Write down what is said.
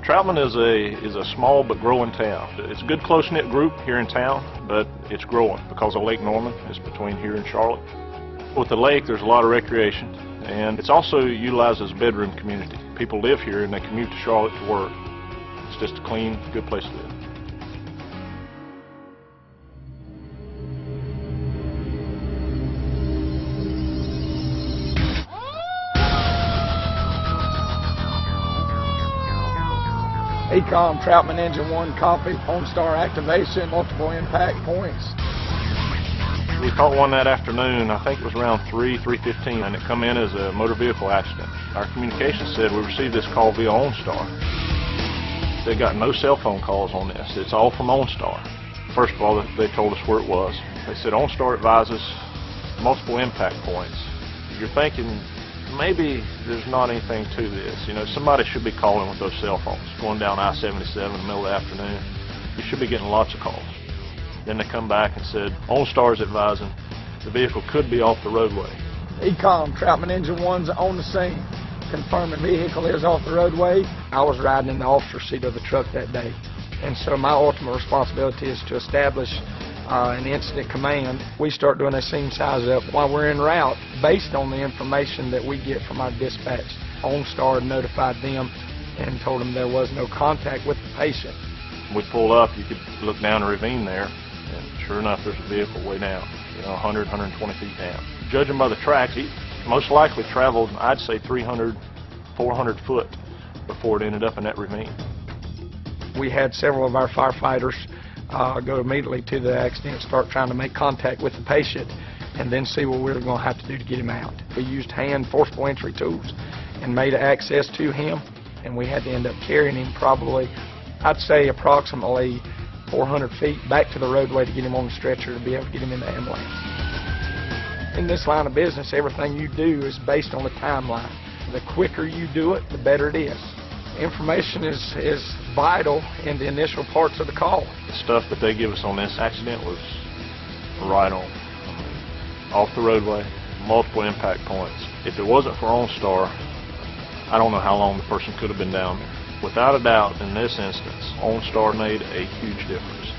Troutman is a small but growing town. It's a good close-knit group here in town, but it's growing because of Lake Norman. It's between here and Charlotte. With the lake, there's a lot of recreation, and it's also utilized as a bedroom community. People live here and they commute to Charlotte to work. It's just a clean, good place to live. Ecom, Troutman Engine 1 copy, OnStar activation, multiple impact points. We caught one that afternoon, I think it was around 3:15, and it come in as a motor vehicle accident. Our communications said we received this call via OnStar. They got no cell phone calls on this. It's all from OnStar. First of all, they told us where it was. They said OnStar advises multiple impact points. You're thinking, maybe there's not anything to this. You know, somebody should be calling with those cell phones. Going down I-77 in the middle of the afternoon, you should be getting lots of calls. Then they come back and said, OnStar is advising the vehicle could be off the roadway. Ecom, Troutman Engine 1's on the scene. Confirming vehicle is off the roadway. I was riding in the officer's seat of the truck that day. And so my ultimate responsibility is to establish an incident command. We start doing a scene size up while we're en route based on the information that we get from our dispatch. OnStar notified them and told them there was no contact with the patient. We pulled up, you could look down the ravine there, and sure enough there's a vehicle way down, 100, 120 feet down. Judging by the tracks, he most likely traveled, I'd say 300, 400 foot before it ended up in that ravine. We had several of our firefighters go immediately to the accident, start trying to make contact with the patient, and then see what we were going to have to do to get him out. We used hand forcible entry tools and made access to him, and we had to end up carrying him probably, I'd say approximately 400 feet back to the roadway to get him on the stretcher to be able to get him in the ambulance. In this line of business, everything you do is based on the timeline. The quicker you do it, the better it is. Information is vital in the initial parts of the call. The stuff that they give us on this accident was right on. Off the roadway, multiple impact points. If it wasn't for OnStar, I don't know how long the person could have been down there. Without a doubt, in this instance, OnStar made a huge difference.